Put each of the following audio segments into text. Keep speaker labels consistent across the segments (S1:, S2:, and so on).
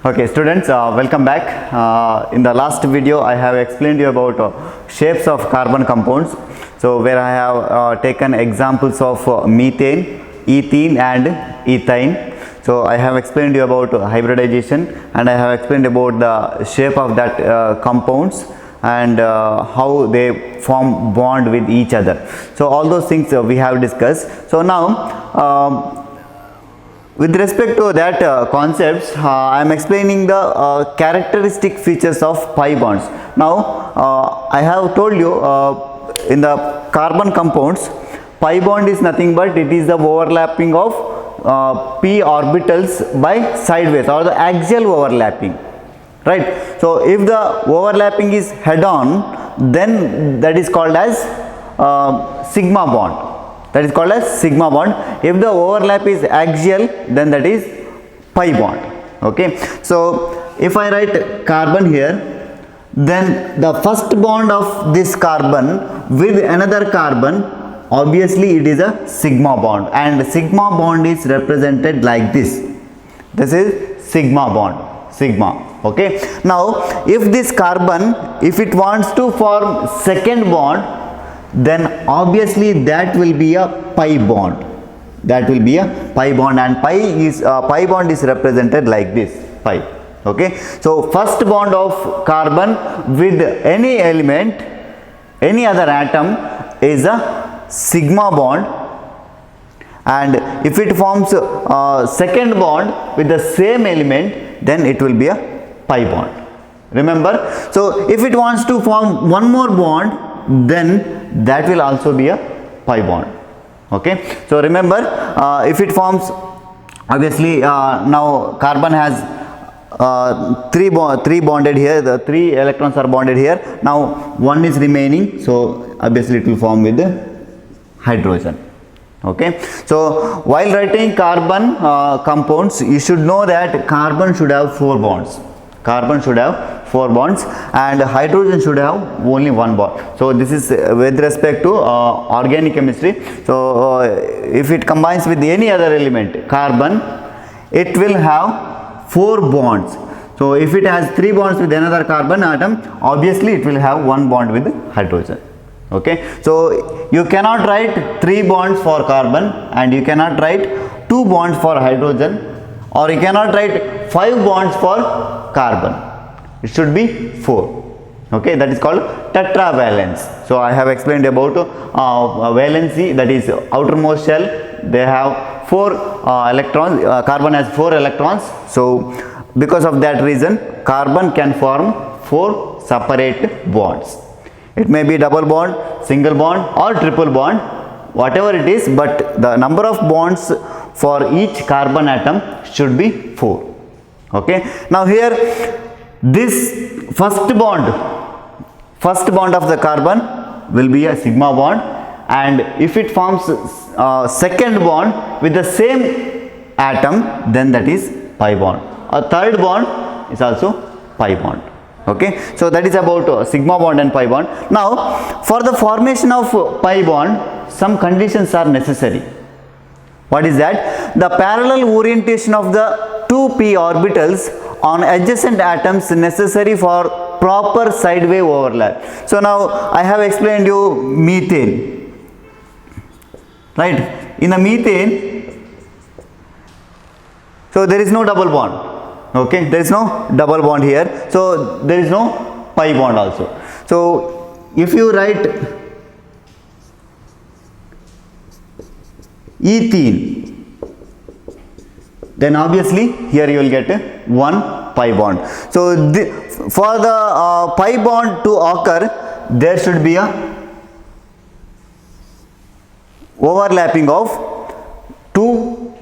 S1: Okay, students, welcome back. In the last video, I have explained you about shapes of carbon compounds. So, where I have taken examples of methane, ethene, and ethane. So, I have explained you about hybridization, and I have explained about the shape of that compounds and how they form bond with each other. So, all those things we have discussed. So, now with respect to that concepts, I am explaining the characteristic features of pi bonds. Now, I have told you in the carbon compounds, pi bond is nothing but it is the overlapping of p orbitals by sideways or the axial overlapping, right? So, if the overlapping is head on, then that is called as sigma bond. That is called as sigma bond. If the overlap is axial, then that is pi bond. Okay. So, if I write carbon here, then the first bond of this carbon with another carbon, obviously it is a sigma bond, and sigma bond is represented like this. This is sigma bond, sigma. Okay. Now, if this carbon, if it wants to form second bond, then obviously that will be a pi bond. That will be a pi bond, and pi bond is represented like this, pi. Okay. So, first bond of carbon with any element, any other atom is a sigma bond, and if it forms second bond with the same element, then it will be a pi bond. Remember? So, if it wants to form one more bond, then that will also be a pi bond. Okay. So, remember, if it forms, obviously now carbon has three bonded here, the 3 electrons are bonded here. Now, one is remaining, so obviously it will form with the hydrogen. Okay. So, while writing carbon compounds, you should know that carbon should have 4 bonds. Carbon should have 4 bonds and hydrogen should have only 1 bond. So, this is with respect to organic chemistry. So, if it combines with any other element, carbon, it will have 4 bonds. So, if it has 3 bonds with another carbon atom, obviously it will have 1 bond with hydrogen. Okay. So, you cannot write 3 bonds for carbon and you cannot write 2 bonds for hydrogen, or you cannot write 5 bonds for carbon. It should be 4. Okay, that is called tetravalence. So, I have explained about valency, that is outermost shell. They have 4 electrons, carbon has 4 electrons. So, because of that reason, carbon can form 4 separate bonds. It may be double bond, single bond, or triple bond, whatever it is, but the number of bonds for each carbon atom should be 4. Okay. Now, here this first bond of the carbon will be a sigma bond, and if it forms second bond with the same atom, then that is pi bond. A third bond is also pi bond. Okay. So, that is about sigma bond and pi bond. Now, for the formation of pi bond, some conditions are necessary. What is that? The parallel orientation of the 2 p orbitals on adjacent atoms necessary for proper sideway overlap. So, now I have explained you methane, right? In the methane, so there is no double bond. Okay, there is no double bond here. So, there is no pi bond also. So, if you write ethene, then obviously here you will get 1 pi bond. So, for the pi bond to occur, there should be a overlapping of 2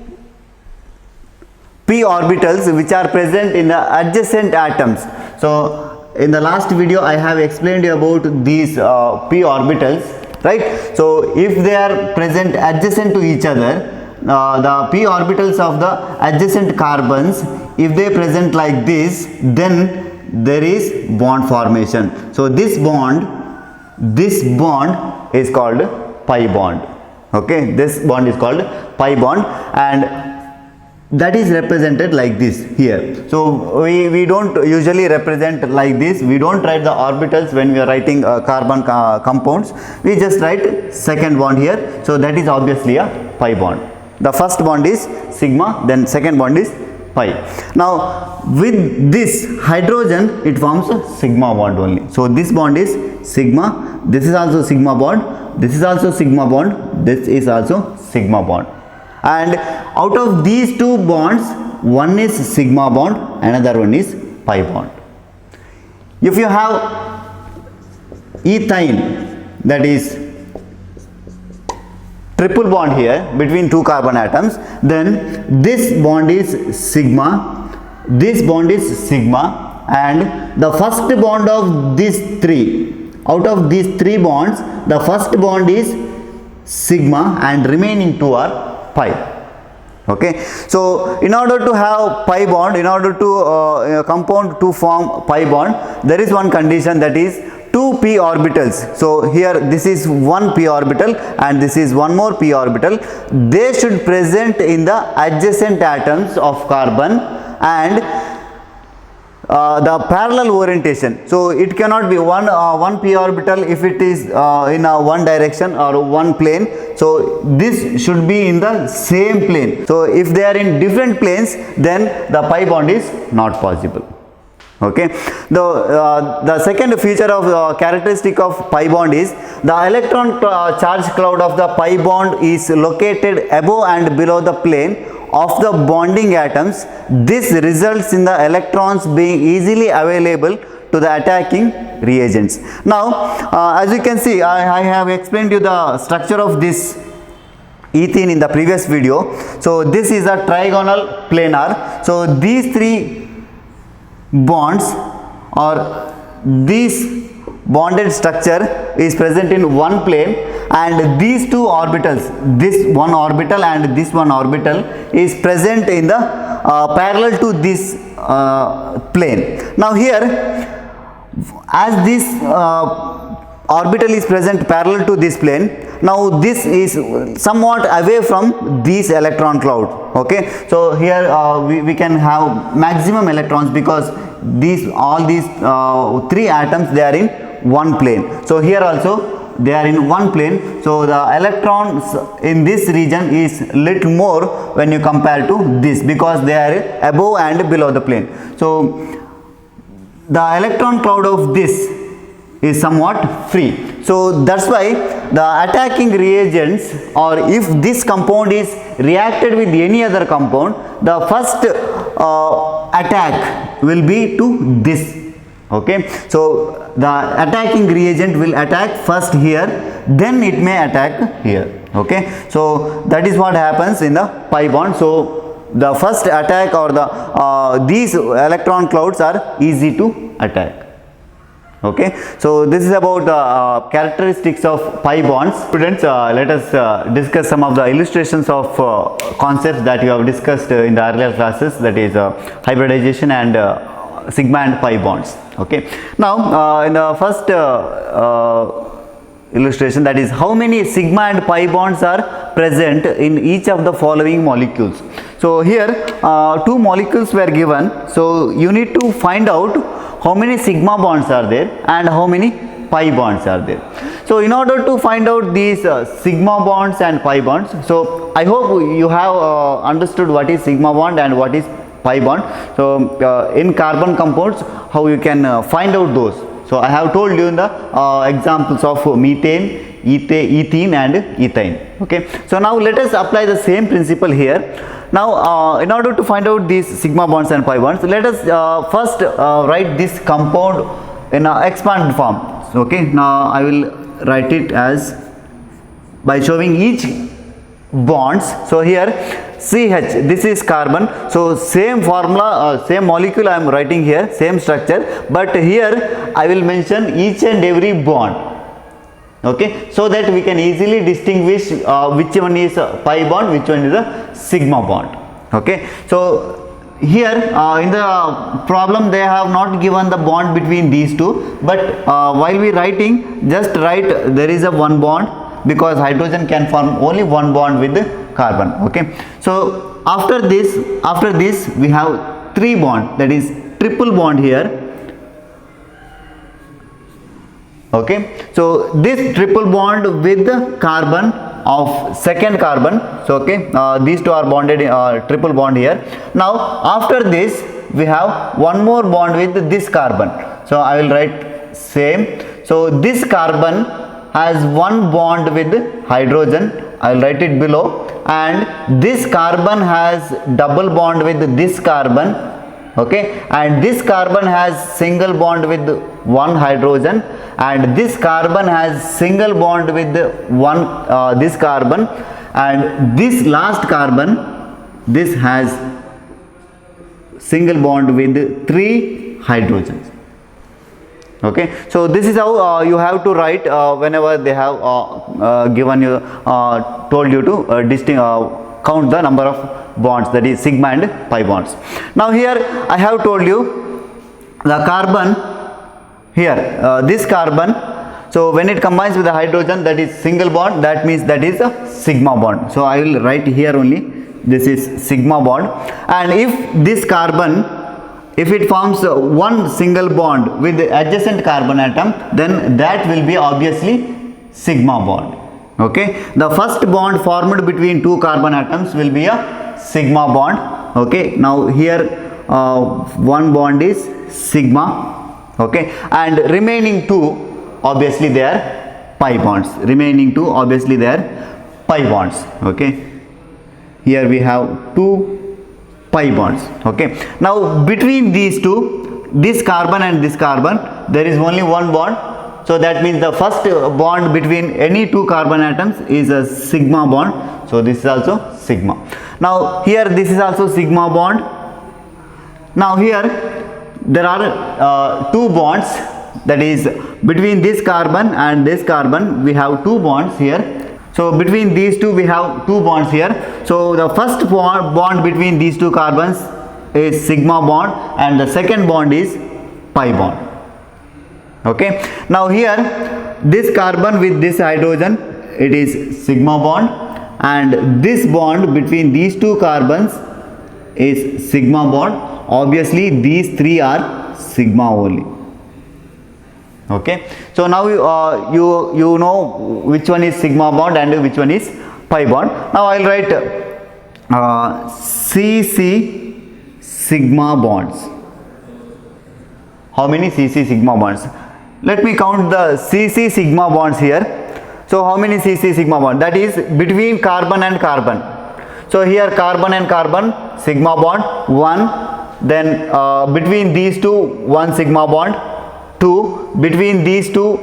S1: p orbitals which are present in the adjacent atoms. So, in the last video I have explained you about these p orbitals, right? So, if they are present adjacent to each other, the p orbitals of the adjacent carbons, if they present like this, then there is bond formation. So, this bond is called pi bond. Okay, this bond is called pi bond, and that is represented like this here. So we don't usually represent like this. We don't write the orbitals when we are writing carbon compounds. We just write second bond here. So that is obviously a pi bond. The first bond is sigma, then second bond is pi. Now with this hydrogen, it forms a sigma bond only. So this bond is sigma, this is also sigma bond, this is also sigma bond, this is also sigma bond. And out of these two bonds, one is sigma bond, another one is pi bond. If you have ethane, that is triple bond here between two carbon atoms, then this bond is sigma, this bond is sigma, and the first bond of these three, out of these three bonds, the first bond is sigma and remaining two are pi. Okay, so in order to have pi bond, in order to compound to form pi bond, there is one condition, that is two p orbitals. So here this is one p orbital and this is one more p orbital. They should present in the adjacent atoms of carbon and the parallel orientation. So it cannot be one p orbital if it is in one direction or one plane. So this should be in the same plane. So if they are in different planes, then the pi bond is not possible. Okay, the second feature of characteristic of pi bond is the electron charge cloud of the pi bond is located above and below the plane of the bonding atoms. This results in the electrons being easily available to the attacking reagents. Now as you can see, I have explained you the structure of this ethene in the previous video. So this is a trigonal planar. So these three bonds or this bonded structure is present in one plane, and these two orbitals, this one orbital and this one orbital, is present in the parallel to this plane. Now here, as this orbital is present parallel to this plane, now this is somewhat away from this electron cloud. Okay, so here we can have maximum electrons because all these three atoms, they are in one plane. So here also they are in one plane. So the electrons in this region is little more when you compare to this, because they are above and below the plane. So the electron cloud of this is somewhat free. So that's why the attacking reagents, or if this compound is reacted with any other compound, the first attack will be to this. Okay, so the attacking reagent will attack first here, then it may attack here. Okay, so that is what happens in the pi bond. So the first attack or the these electron clouds are easy to attack. Okay, so this is about the characteristics of pi bonds. Students, let us discuss some of the illustrations of concepts that you have discussed in the earlier classes, that is hybridization and sigma and pi bonds. Okay, now in the first illustration, that is how many sigma and pi bonds are present in each of the following molecules. So here two molecules were given, so you need to find out how many sigma bonds are there and how many pi bonds are there. So in order to find out these sigma bonds and pi bonds, so I hope you have understood what is sigma bond and what is pi bond. So in carbon compounds, how you can find out those. So I have told you in the examples of methane, ethene and ethane. Okay, so now let us apply the same principle here. Now in order to find out these sigma bonds and pi bonds, let us first write this compound in an expanded form. Okay, now I will write it as by showing each bonds. So here CH, this is carbon, so same formula, same molecule I am writing here, same structure, but here I will mention each and every bond. Okay, so that we can easily distinguish which one is a pi bond, which one is a sigma bond. Okay, so here in the problem they have not given the bond between these two, but while we writing, just write there is a one bond, because hydrogen can form only one bond with the carbon. Okay, so after this we have 3 bond, that is triple bond here. Okay, so this triple bond with the carbon of second carbon. So okay, these two are bonded triple bond here. Now after this we have one more bond with this carbon. So I will write same. So this carbon has one bond with hydrogen, I will write it below, and this carbon has double bond with this carbon. Okay, and this carbon has single bond with one hydrogen, and this carbon has single bond with one this carbon, and this last carbon, this has single bond with 3 hydrogens. Okay, so this is how you have to write whenever they have given you told you to count the number of bonds, that is sigma and pi bonds. Now here I have told you the carbon here, this carbon, so when it combines with the hydrogen, that is single bond, that means that is a sigma bond. So I will write here only, this is sigma bond. And if this carbon, if it forms one single bond with the adjacent carbon atom, then that will be obviously sigma bond. Okay, the first bond formed between 2 carbon atoms will be a sigma bond. Okay, now here one bond is sigma. Okay, and remaining 2 obviously they are pi bonds. Remaining 2 obviously they are pi bonds. Okay, here we have 2 pi bonds. Okay, now between these two, this carbon and this carbon, there is only one bond. So that means the first bond between any 2 carbon atoms is a sigma bond. So this is also sigma. Now here this is also sigma bond. Now here there are 2 bonds, that is between this carbon and this carbon we have 2 bonds here. So between these two we have 2 bonds here. So the first bond between these 2 carbons is sigma bond, and the second bond is pi bond. Okay, now here this carbon with this hydrogen, it is sigma bond, and this bond between these 2 carbons is sigma bond. Obviously these 3 are sigma only. Okay, so now you know which one is sigma bond and which one is pi bond. Now I will write CC sigma bonds. How many CC sigma bonds? Let me count the CC sigma bonds here. So how many CC sigma bonds? That is between carbon and carbon. So here carbon and carbon, sigma bond 1, then between these two 1 sigma bond, 2, between these two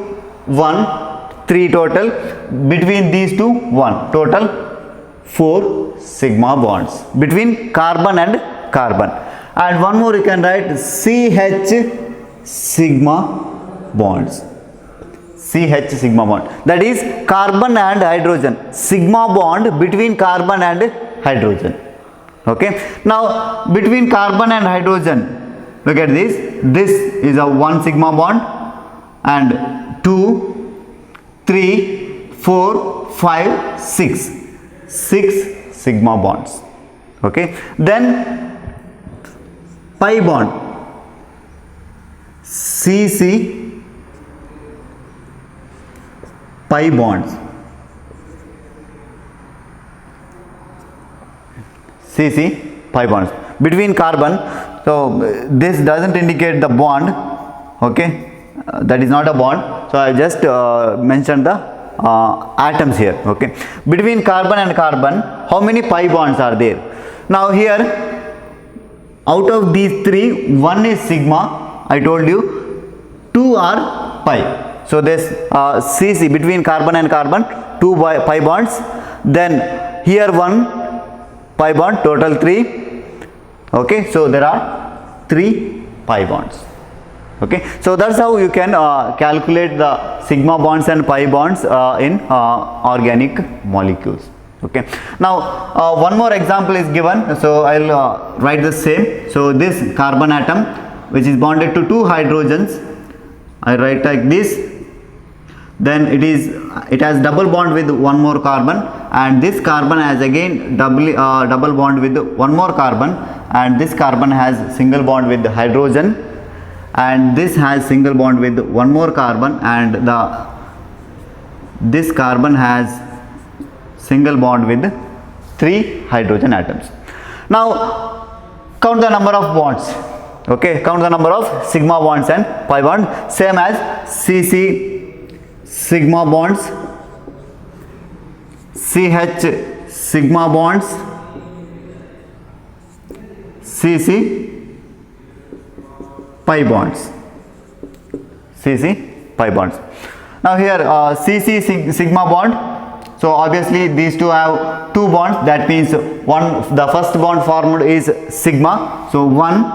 S1: 1, 3 total, between these two 1, total 4 sigma bonds between carbon and carbon. And one more you can write CH sigma bonds. CH sigma bond, that is carbon and hydrogen, sigma bond between carbon and hydrogen. Okay, now between carbon and hydrogen, look at this, this is a 1 sigma bond, and 2, 3, 4, 5, 6 sigma bonds. Okay, then pi bond, CC pi bonds, CC pi bonds between carbon. So this doesn't indicate the bond. Okay, that is not a bond. So I just mentioned the atoms here. Okay, between carbon and carbon, how many pi bonds are there? Now here, out of these 3, 1 is sigma, I told you, 2 are pi. So this CC between carbon and carbon, 2 pi bonds, then here 1 pi bond, total 3. Okay, so there are 3 pi bonds. Okay, so that's how you can calculate the sigma bonds and pi bonds in organic molecules. Okay, now one more example is given, so I'll write the same. So this carbon atom which is bonded to 2 hydrogens, I write like this. Then it has double bond with one more carbon, and this carbon has again double bond with one more carbon, and this carbon has single bond with hydrogen, and this has single bond with one more carbon, and this carbon has single bond with 3 hydrogen atoms. Now count the number of bonds. Okay, count the number of sigma bonds and pi bond, same as CC sigma bonds, CH sigma bonds, CC pi bonds, CC pi bonds. Now here CC sigma bond, so obviously these two have 2 bonds, that means the first bond formed is sigma, so 1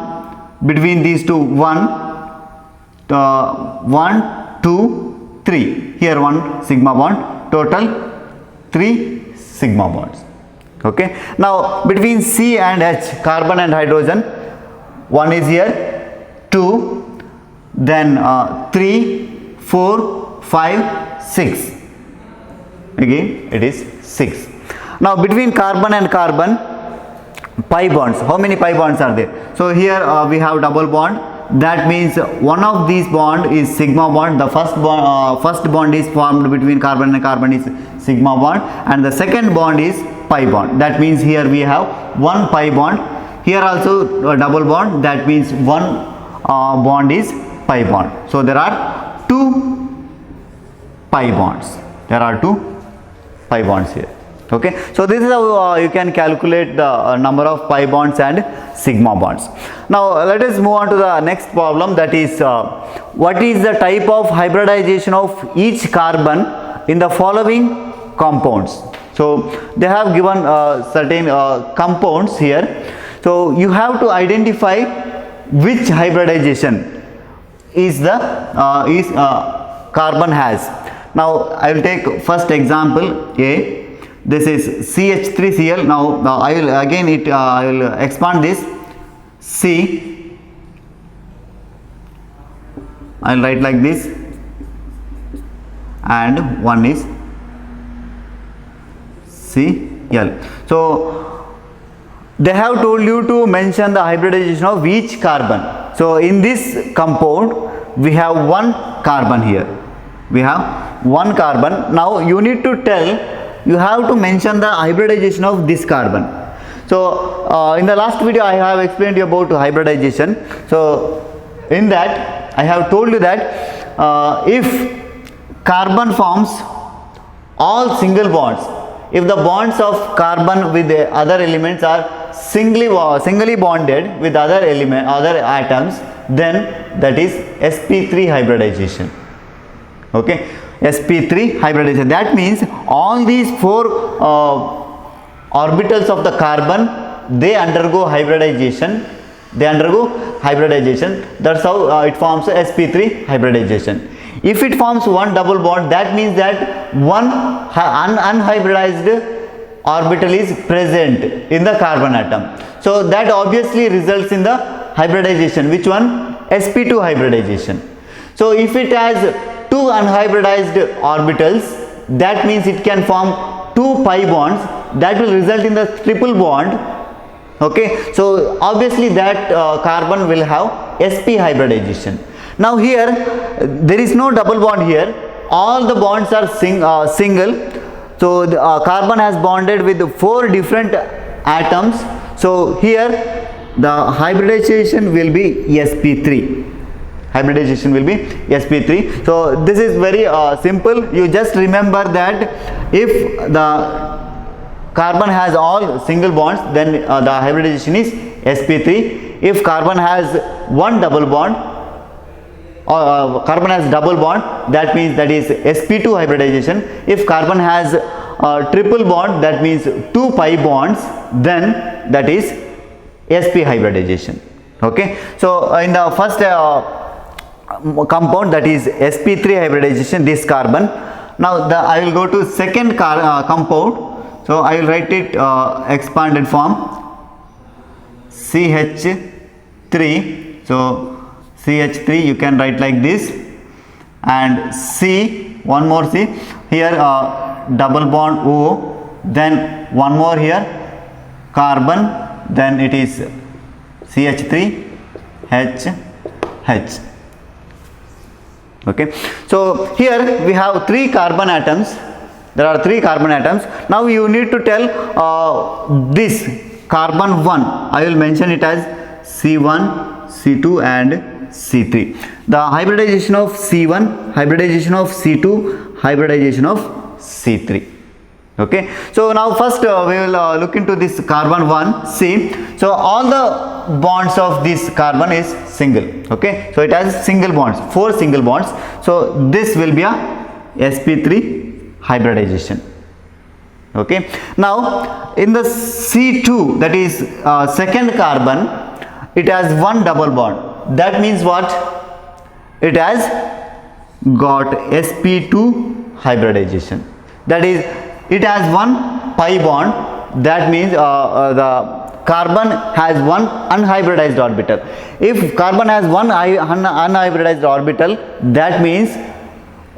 S1: between these two, 1 2 3, here 1 sigma bond, total 3 sigma bonds. Okay, now between C and H, carbon and hydrogen, 1 is here, 2, then 3 4 5 6, again it is 6. Now between carbon and carbon, pi bonds, how many pi bonds are there? So here we have double bond, that means one of these bond is sigma bond, the first bond is formed between carbon and carbon is sigma bond, and the second bond is pi bond, that means here we have 1 pi bond, here also a double bond, that means 1 bond is pi bond. So there are 2 pi bonds, there are 2 pi bonds here. Okay, so this is how you can calculate the number of pi bonds and sigma bonds. Now let us move on to the next problem, that is what is the type of hybridization of each carbon in the following compounds. So they have given certain compounds here, so you have to identify which hybridization is the carbon has. Now I will take first example A. This is CH3Cl. Now I will again I will expand this. C, I will write like this, and one is Cl. So they have told you to mention the hybridization of each carbon. So in this compound we have 1 carbon here. We have 1 carbon. Now you need to tell, you have to mention the hybridization of this carbon. So in the last video I have explained you about hybridization. So in that I have told you that if carbon forms all single bonds, if the bonds of carbon with the other elements are singly bonded with other atoms, then that is sp3 hybridization. Okay, sp3 hybridization, that means all these 4 orbitals of the carbon, they undergo hybridization, that's how it forms sp3 hybridization. If it forms one double bond, that means that one unhybridized orbital is present in the carbon atom, so that obviously results in the hybridization. Which one? sp2 hybridization. So if it has 2 unhybridized orbitals, that means it can form 2 pi bonds, that will result in the triple bond. Okay, so obviously that carbon will have sp hybridization. Now here there is no double bond here, all the bonds are single. So the carbon has bonded with 4 different atoms, so here the hybridization will be sp3. Hybridization will be sp3. So this is very simple. You just remember that if the carbon has all single bonds, then the hybridization is sp3. If carbon has one double bond, or carbon has double bond, that means that is sp2 hybridization. If carbon has triple bond, that means 2 pi bonds, then that is sp hybridization. Okay, so in the first compound, that is sp3 hybridization, this carbon. Now I will go to second compound. So I will write it expanded form, CH3. So CH3 you can write like this, and C, one more C here, double bond O, then one more here carbon, then it is CH3 H. Okay, so here we have 3 carbon atoms. There are 3 carbon atoms. Now you need to tell this carbon 1. I will mention it as C1, C2 and C3. The hybridization of C1, hybridization of C2, hybridization of C3. Okay, so now first we will look into this carbon 1. See, so all the bonds of this carbon is single. Okay, so it has single bonds, 4 single bonds. So this will be a sp3 hybridization. Okay, now in the C2, that is second carbon, it has 1 double bond. That means what? It has got sp2 hybridization. That is, it has 1 pi bond. That means the carbon has 1 unhybridized orbital. If carbon has 1 unhybridized orbital, that means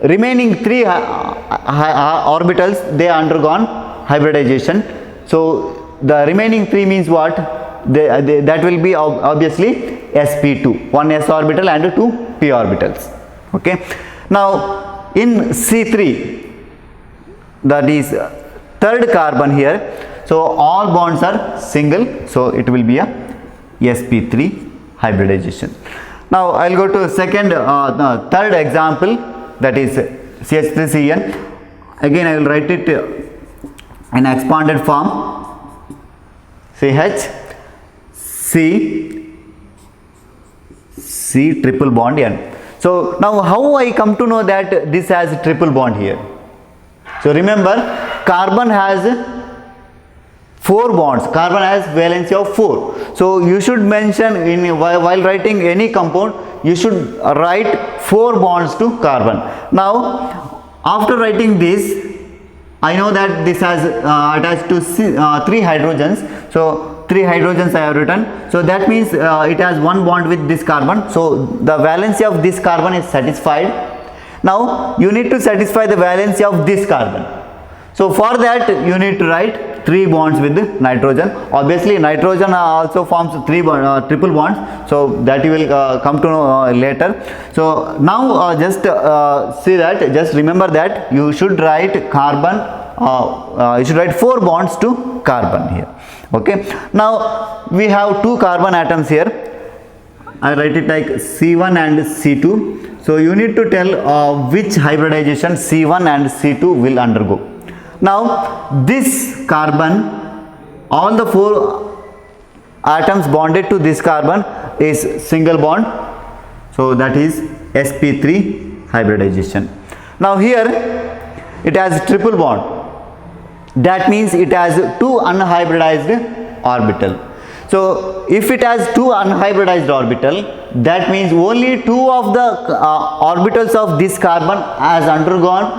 S1: remaining 3 orbitals, they undergone hybridization. So the remaining 3 means what? That will be obviously sp2, 1 s orbital and 2 p orbitals. Okay, now in C3, that is third carbon here, so all bonds are single, so it will be a sp3 hybridization. Now I will go to third example, that is CH3CN. Again I will write it in expanded form, CH C triple bond N. So now how I come to know that this has triple bond here? So remember, carbon has 4 bonds. Carbon has valency of 4. So you should mention while writing any compound, you should write 4 bonds to carbon. Now after writing this, I know that this has attached to 3 hydrogens. So 3 hydrogens I have written. So that means it has 1 bond with this carbon. So the valency of this carbon is satisfied. Now you need to satisfy the valency of this carbon. So for that you need to write 3 bonds with nitrogen. Obviously nitrogen also forms triple bonds. So that you will come to know later. So now just see that, just remember that you should write carbon, you should write 4 bonds to carbon here. Okay, now we have 2 carbon atoms here. I write it like C1 and C2. So you need to tell which hybridization C1 and C2 will undergo. Now this carbon, all the 4 atoms bonded to this carbon is single bond. So that is sp3 hybridization. Now here it has triple bond. That means it has 2 unhybridized orbital. So if it has 2 unhybridized orbital, that means only 2 of the orbitals of this carbon has undergone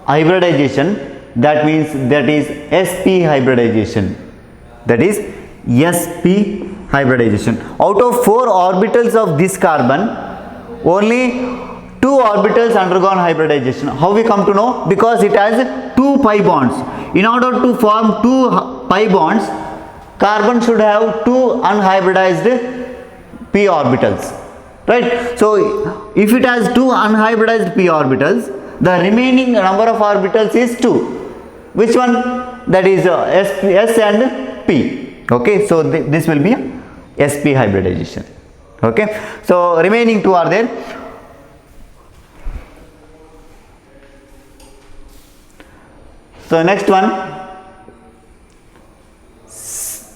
S1: hybridization. That means that is sp hybridization. That is sp hybridization. Out of 4 orbitals of this carbon, only 2 orbitals undergone hybridization. How we come to know? Because it has 2 pi bonds. In order to form 2 pi bonds, carbon should have 2 unhybridized p orbitals, right? So if it has 2 unhybridized p orbitals, the remaining number of orbitals is 2. Which one? That is s and p. Okay, so this will be a sp hybridization. Okay, so remaining 2 are there. So next one,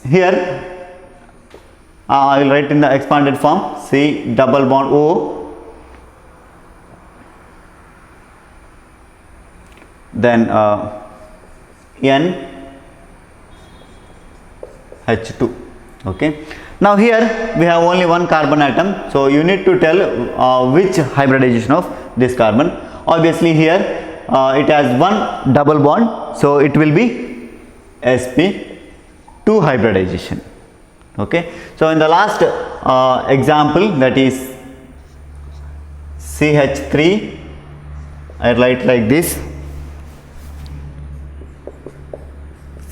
S1: here I will write in the expanded form, C double bond O, then N H2. Okay, now here we have only 1 carbon atom, so you need to tell which hybridization of this carbon. Obviously here it has 1 double bond, so it will be sp2 hybridization. Okay, so in the last example, that is CH3, I write like this,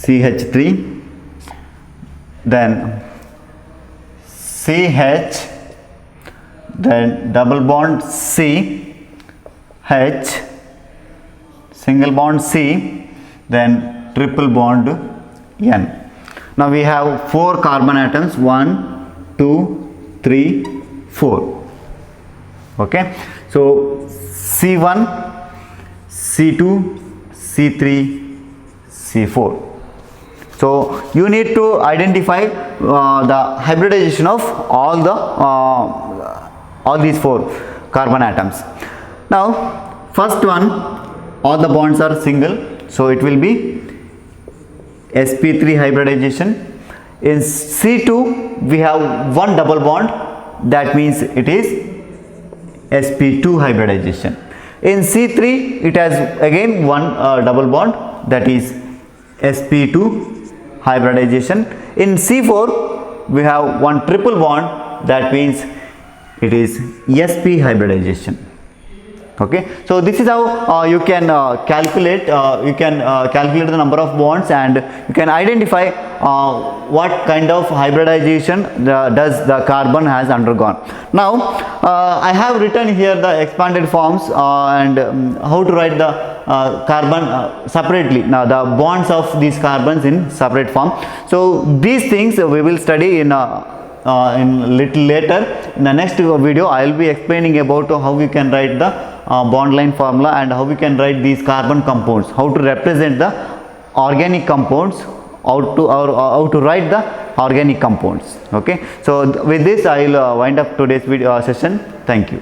S1: CH3, then CH, then double bond C, H, single bond C, then triple bond N. Now we have 4 carbon atoms, 1, 2, 3, 4. Okay, so C1, C2, C3, C4. So you need to identify the hybridization of all these 4 carbon atoms. Now first one, all the bonds are single, so it will be sp3 hybridization. In C2 we have one double bond, that means it is sp2 hybridization. In C3 it has again one double bond, that is sp2 hybridization. In C4 we have one triple bond, that means it is sp hybridization. Okay, so this is how you can calculate the number of bonds, and you can identify what kind of hybridization does the carbon has undergone. Now I have written here the expanded forms and how to write the carbon separately. Now the bonds of these carbons in separate form. So these things we will study in little later. In the next video I will be explaining about how we can write the bond line formula and how we can write these carbon compounds, how to represent the organic compounds, how to write the organic compounds. Okay, so with this I will wind up today's video session. Thank you.